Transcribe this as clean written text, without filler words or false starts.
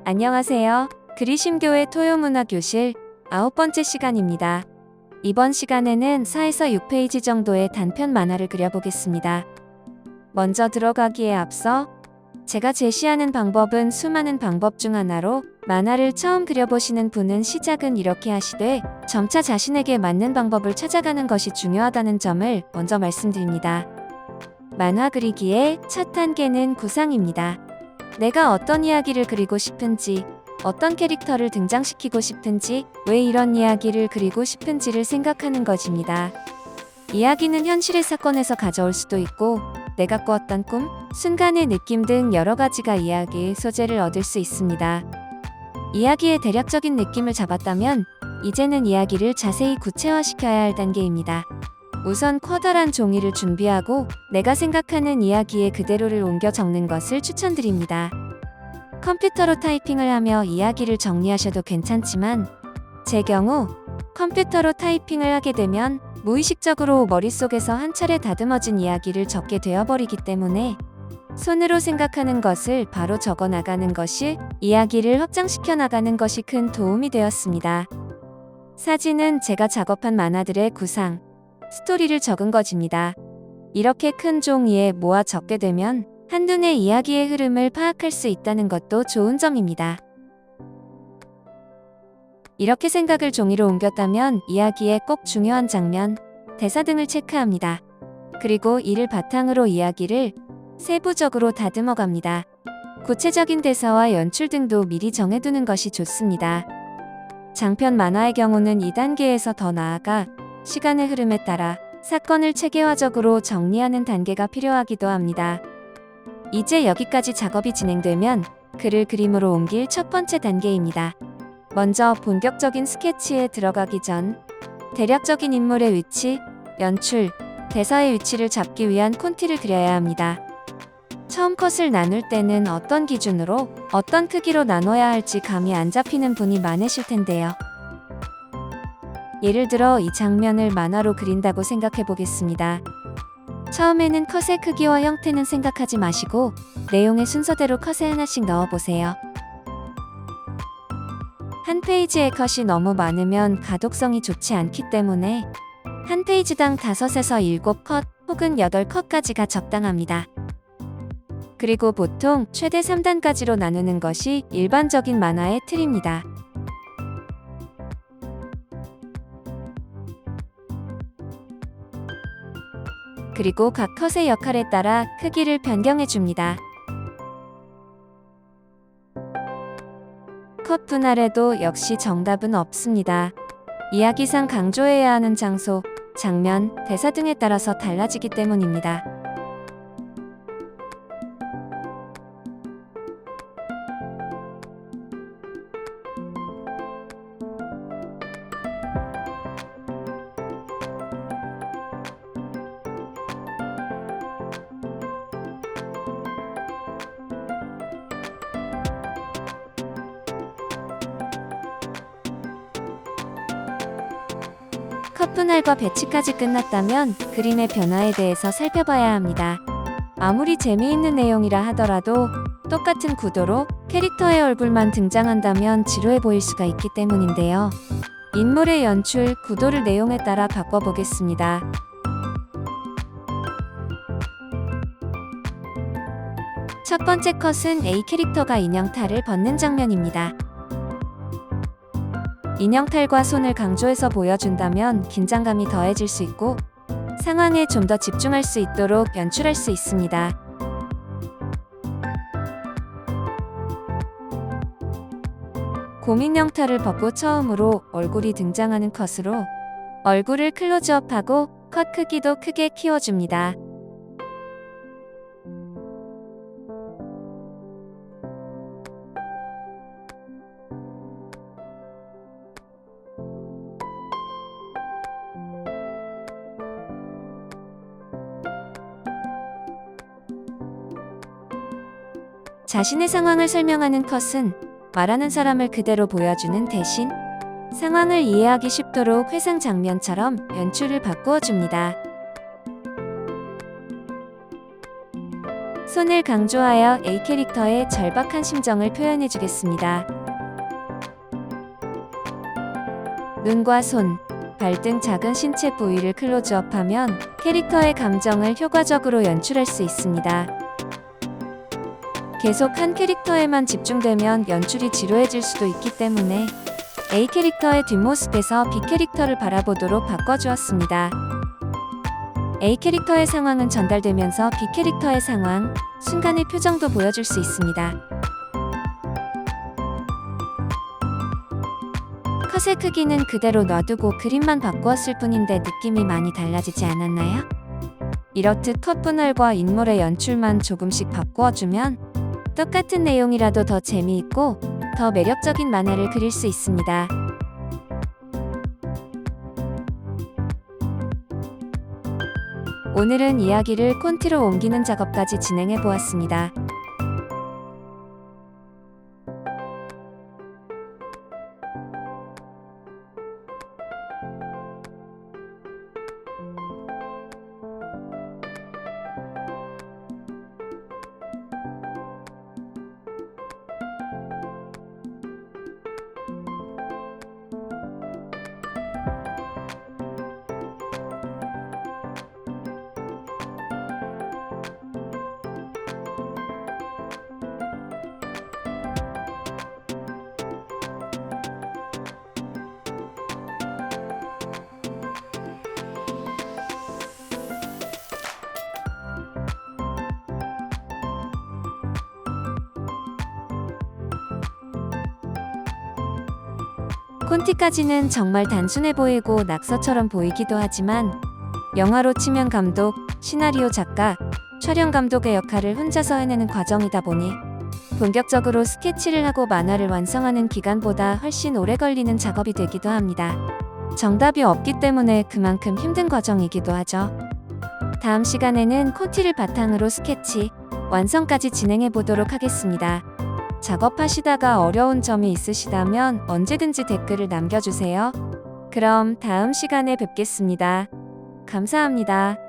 안녕하세요. 그리심교회 토요문화교실 9번째 시간입니다. 이번 시간에는 4에서 6페이지 정도의 단편 만화를 그려보겠습니다. 먼저 들어가기에 앞서 제가 제시하는 방법은 수많은 방법 중 하나로 만화를 처음 그려보시는 분은 시작은 이렇게 하시되 점차 자신에게 맞는 방법을 찾아가는 것이 중요하다는 점을 먼저 말씀드립니다. 만화 그리기의 첫 단계는 구상입니다. 내가 어떤 이야기를 그리고 싶은지, 어떤 캐릭터를 등장시키고 싶은지, 왜 이런 이야기를 그리고 싶은지를 생각하는 것입니다. 이야기는 현실의 사건에서 가져올 수도 있고, 내가 꾸었던 꿈, 순간의 느낌 등 여러 가지가 이야기의 소재를 얻을 수 있습니다. 이야기의 대략적인 느낌을 잡았다면, 이제는 이야기를 자세히 구체화시켜야 할 단계입니다. 우선 커다란 종이를 준비하고 내가 생각하는 이야기의 그대로를 옮겨 적는 것을 추천드립니다. 컴퓨터로 타이핑을 하며 이야기를 정리하셔도 괜찮지만 제 경우 컴퓨터로 타이핑을 하게 되면 무의식적으로 머릿속에서 한 차례 다듬어진 이야기를 적게 되어버리기 때문에 손으로 생각하는 것을 바로 적어 나가는 것이 이야기를 확장시켜 나가는 것이 큰 도움이 되었습니다. 사진은 제가 작업한 만화들의 구상, 스토리를 적은 것입니다. 이렇게 큰 종이에 모아 적게 되면 한눈에 이야기의 흐름을 파악할 수 있다는 것도 좋은 점입니다. 이렇게 생각을 종이로 옮겼다면 이야기의 꼭 중요한 장면, 대사 등을 체크합니다. 그리고 이를 바탕으로 이야기를 세부적으로 다듬어 갑니다. 구체적인 대사와 연출 등도 미리 정해두는 것이 좋습니다. 장편 만화의 경우는 2단계에서 더 나아가 시간의 흐름에 따라 사건을 체계화적으로 정리하는 단계가 필요하기도 합니다. 이제 여기까지 작업이 진행되면 글을 그림으로 옮길 첫 번째 단계입니다. 먼저 본격적인 스케치에 들어가기 전 대략적인 인물의 위치, 연출, 대사의 위치를 잡기 위한 콘티를 그려야 합니다. 처음 컷을 나눌 때는 어떤 기준으로 어떤 크기로 나눠야 할지 감이 안 잡히는 분이 많으실 텐데요. 예를 들어 이 장면을 만화로 그린다고 생각해 보겠습니다. 처음에는 컷의 크기와 형태는 생각하지 마시고 내용의 순서대로 컷에 하나씩 넣어보세요. 한 페이지의 컷이 너무 많으면 가독성이 좋지 않기 때문에 한 페이지당 5에서 7컷 혹은 8컷까지가 적당합니다. 그리고 보통 최대 3단까지로 나누는 것이 일반적인 만화의 틀입니다. 그리고 각 컷의 역할에 따라 크기를 변경해 줍니다. 컷 분할에도 역시 정답은 없습니다. 이야기상 강조해야 하는 장소, 장면, 대사 등에 따라서 달라지기 때문입니다. 컷 분할과 배치까지 끝났다면 그림의 변화에 대해서 살펴봐야 합니다. 아무리 재미있는 내용이라 하더라도 똑같은 구도로 캐릭터의 얼굴만 등장한다면 지루해 보일 수가 있기 때문인데요. 인물의 연출, 구도를 내용에 따라 바꿔보겠습니다. 첫 번째 컷은 A 캐릭터가 인형탈을 벗는 장면입니다. 인형탈과 손을 강조해서 보여준다면 긴장감이 더해질 수 있고 상황에 좀 더 집중할 수 있도록 연출할 수 있습니다. 곰인형탈을 벗고 처음으로 얼굴이 등장하는 컷으로 얼굴을 클로즈업하고 컷 크기도 크게 키워줍니다. 자신의 상황을 설명하는 컷은 말하는 사람을 그대로 보여주는 대신 상황을 이해하기 쉽도록 회상 장면처럼 연출을 바꾸어 줍니다. 손을 강조하여 A 캐릭터의 절박한 심정을 표현해 주겠습니다. 눈과 손, 발 등 작은 신체 부위를 클로즈업하면 캐릭터의 감정을 효과적으로 연출할 수 있습니다. 계속 한 캐릭터에만 집중되면 연출이 지루해질 수도 있기 때문에 A 캐릭터의 뒷모습에서 B 캐릭터를 바라보도록 바꿔주었습니다. A 캐릭터의 상황은 전달되면서 B 캐릭터의 상황, 순간의 표정도 보여줄 수 있습니다. 컷의 크기는 그대로 놔두고 그림만 바꾸었을 뿐인데 느낌이 많이 달라지지 않았나요? 이렇듯 컷 분할과 인물의 연출만 조금씩 바꾸어주면 똑같은 내용이라도 더 재미있고 더 매력적인 만화를 그릴 수 있습니다. 오늘은 이야기를 콘티로 옮기는 작업까지 진행해 보았습니다. 콘티까지는 정말 단순해 보이고 낙서처럼 보이기도 하지만 영화로 치면 감독, 시나리오 작가, 촬영 감독의 역할을 혼자서 해내는 과정이다 보니 본격적으로 스케치를 하고 만화를 완성하는 기간보다 훨씬 오래 걸리는 작업이 되기도 합니다. 정답이 없기 때문에 그만큼 힘든 과정이기도 하죠. 다음 시간에는 콘티를 바탕으로 스케치, 완성까지 진행해 보도록 하겠습니다. 작업하시다가 어려운 점이 있으시다면 언제든지 댓글을 남겨주세요. 그럼 다음 시간에 뵙겠습니다. 감사합니다.